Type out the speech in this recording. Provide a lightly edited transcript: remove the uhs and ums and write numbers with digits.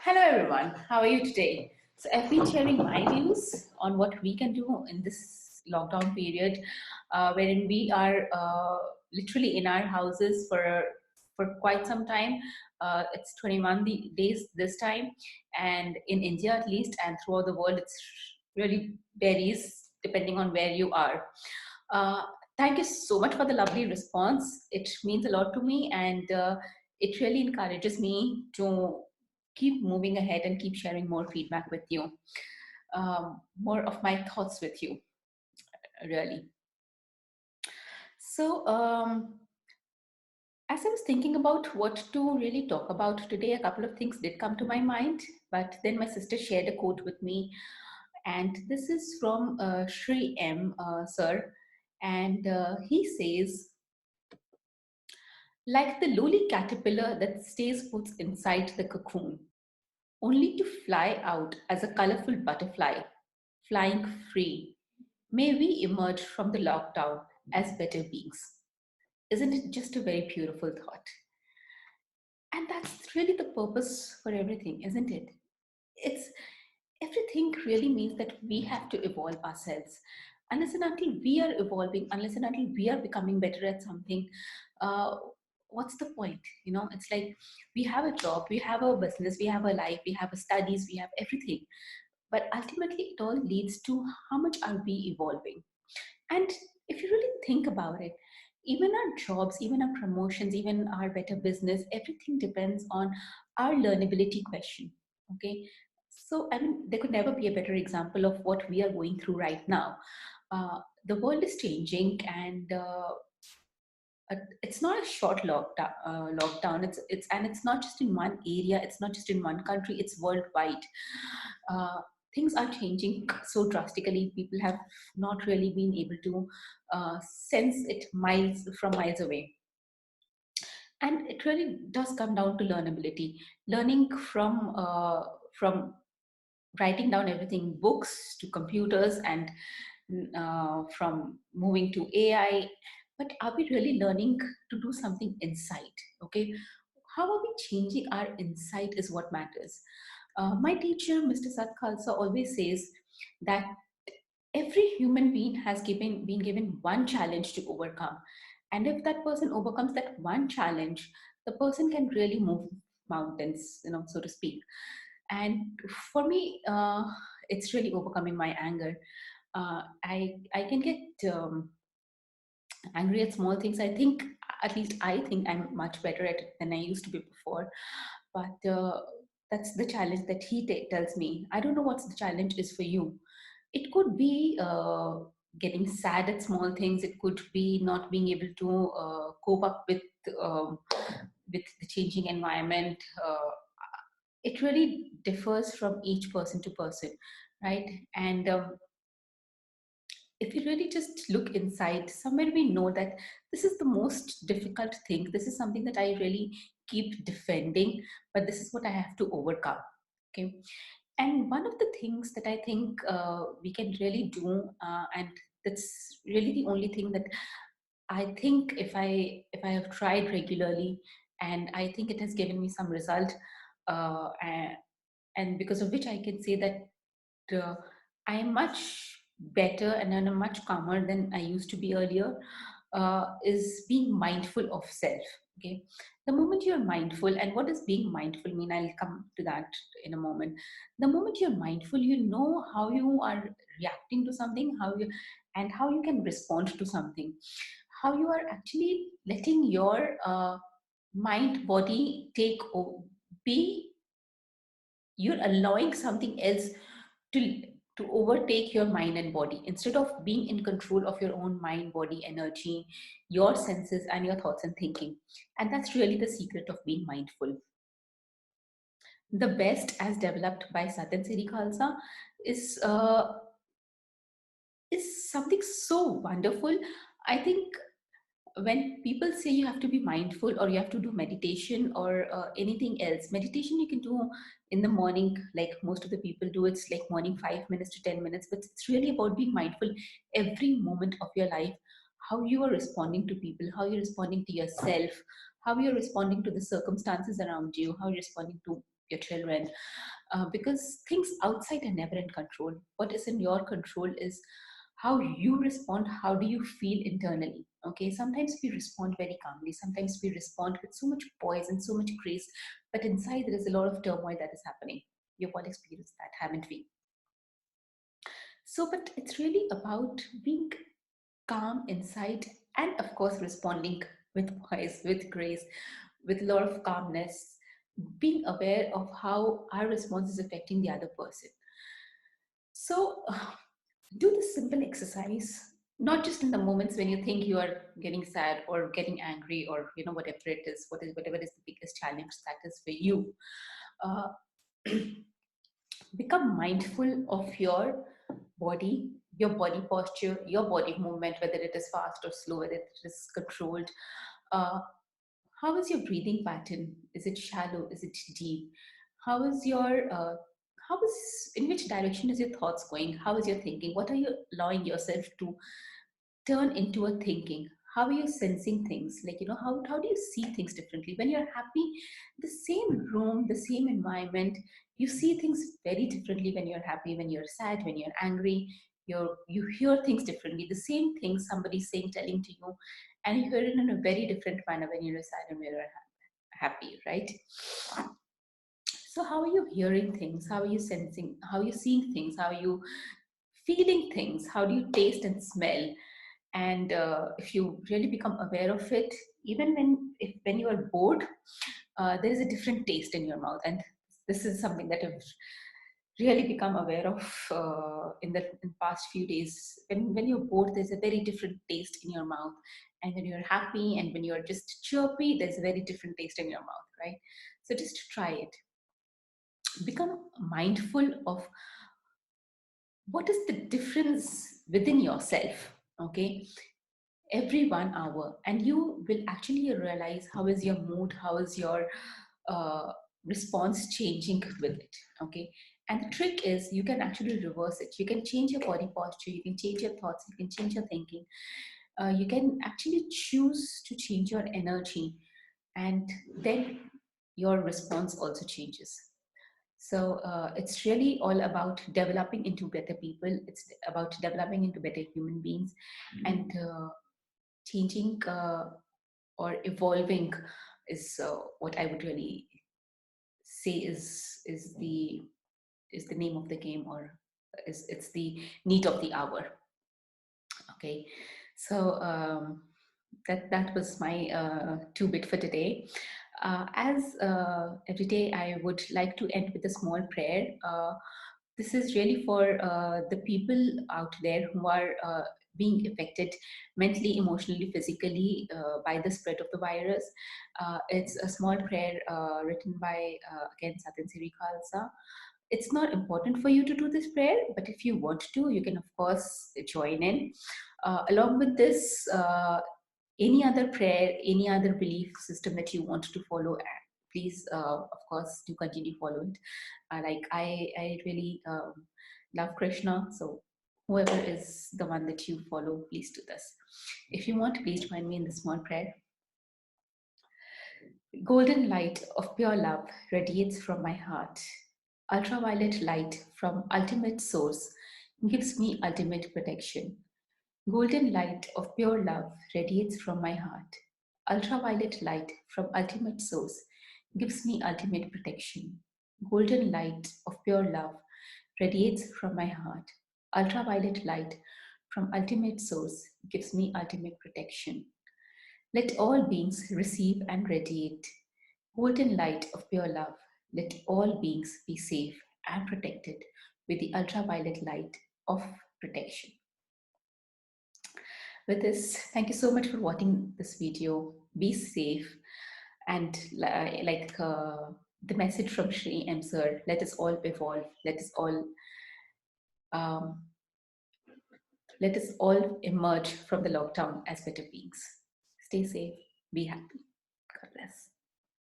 Hello everyone, how are you today? So I've been sharing my views on what we can do in this lockdown period, wherein we are literally in our houses for quite some time. It's 21 days this time, and in India at least, and throughout the world, it's really varies depending on where you are. Uh, Thank you so much for the lovely response. It means a lot to me, and it really encourages me to keep moving ahead and keep sharing more feedback with you, more of my thoughts with you, really. So, as I was thinking about what to really talk about today, a couple of things did come to my mind, but then my sister shared a quote with me, and this is from Sri M. Sir, and he says, like the lowly caterpillar that stays put inside the cocoon, only to fly out as a colorful butterfly, flying free, may we emerge from the lockdown as better beings. Isn't it just a very beautiful thought? And that's really the purpose for everything, isn't it? It's everything really means that we have to evolve ourselves. Unless and until we are evolving, unless and until we are becoming better at something, uh, what's the point? It's like we have a job, we have a business, we have a life, we have a studies, we have everything. But ultimately, it all leads to how much are we evolving. And if you really think about it, even our jobs, even our promotions, even our better business, everything depends on our learnability question. Okay. So, I mean, there could never be a better example of what we are going through right now. The world is changing, and it's not a short lockdown. It's not just in one area. It's not just in one country. It's worldwide. Uh, Things are changing so drastically. People have not really been able to sense it miles away. And it really does come down to learnability, learning from writing down everything, books to computers, and from moving to AI. But are we really learning to do something inside? Okay, how are we changing our insight is what matters. My teacher, Mr. Sat Khalsa, always says that every human being has been given one challenge to overcome, and if that person overcomes that one challenge, the person can really move mountains, so to speak. And for me, it's really overcoming my anger. I can get angry at small things. I think, at least I think, I'm much better at it than I used to be before. But that's the challenge that he tells me. I don't know what's the challenge is for you. It could be getting sad at small things. It could be not being able to cope up um, with the changing environment. It really differs from each person to person, right? And if you really just look inside, somewhere we know that this is the most difficult thing. This is something that I really keep defending, but this is what I have to overcome. Okay. And one of the things that I think we can really do, and that's really the only thing that I think if I have tried regularly, and I think it has given me some result, and because of which I can say that I am much better and I'm much calmer than I used to be earlier, is being mindful of self. Okay. The moment you're mindful, and what does being mindful mean? I'll come to that in a moment. The moment you're mindful, you know how you are reacting to something, and how you can respond to something, how you are actually letting your mind body be, you're allowing something else to overtake your mind and body instead of being in control of your own mind, body, energy, your senses, and your thoughts and thinking. And that's really the secret of being mindful. The best, as developed by Satan Siri Khalsa, is something so wonderful. I think when people say you have to be mindful or you have to do meditation or anything else, meditation you can do in the morning, like most of the people do. It's like morning 5 minutes to 10 minutes, but it's really about being mindful every moment of your life, how you are responding to people, how you're responding to yourself, how you're responding to the circumstances around you, how you're responding to your children, because things outside are never in control. What is in your control is how you respond, how do you feel internally. Okay, sometimes we respond very calmly, sometimes we respond with so much poise and so much grace, but inside there is a lot of turmoil that is happening. You've all experienced that, haven't we? So, but it's really about being calm inside, and of course responding with poise, with grace, with a lot of calmness, being aware of how our response is affecting the other person. So do this simple exercise, not just in the moments when you think you are getting sad or getting angry, or whatever it is, whatever is the biggest challenge that is for you. uh, Become mindful of body your body posture, your body movement, whether it is fast or slow, whether it is controlled. uh, how is your breathing pattern? Is it shallow? Is it deep? How is your how is in which direction is your thoughts going? How is your thinking? What are you allowing yourself to turn into a thinking? How are you sensing things? Like, how do you see things differently when you're happy? The same room, the same environment, you see things very differently when you're happy, when you're sad, when you're angry. You hear things differently. The same thing somebody's saying, telling to you, and you hear it in a very different manner when you're sad and when you're happy, right? So how are you hearing things? How are you sensing? How are you seeing things? How are you feeling things? How do you taste and smell? And if you really become aware of it, even when you are bored, there is a different taste in your mouth. And this is something that I've really become aware of in past few days. When you're bored, there's a very different taste in your mouth, and when you're happy and when you're just chirpy, there's a very different taste in your mouth, right? So just try it. Become mindful of what is the difference within yourself. Okay, every 1 hour, and you will actually realize how is your mood, how is your uh, response changing with it. Okay, and the trick is you can actually reverse it. You can change your body posture, you can change your thoughts, you can change your thinking. You can actually choose to change your energy, and then your response also changes. So it's really all about developing into better people. It's about developing into better human beings, and changing or evolving is what I would really say is the name of the game, or it's the need of the hour. Okay, so that was my two bit for today. As every day, I would like to end with a small prayer. This is really for the people out there who are being affected mentally, emotionally, physically by the spread of the virus. It's a small prayer written by, again, Satin Siri Khalsa. It's not important for you to do this prayer, but if you want to, you can, of course, join in. Along with this, any other prayer, any other belief system that you want to follow, please, of course, do continue follow it. Like I really love Krishna, so whoever is the one that you follow, please do this. If you want, please join me in the small prayer. Golden light of pure love radiates from my heart. Ultraviolet light from ultimate source gives me ultimate protection. Golden light of pure love radiates from my heart. Ultraviolet light from ultimate source gives me ultimate protection. Golden light of pure love radiates from my heart. Ultraviolet light from ultimate source gives me ultimate protection. Let all beings receive and radiate. Golden light of pure love, let all beings be safe and protected with the ultraviolet light of protection. With this, thank you so much for watching this video. Be safe, and the message from Shri M. Sir, let us all evolve. Um, let us all emerge from the lockdown as better beings. Stay safe. Be happy. God bless.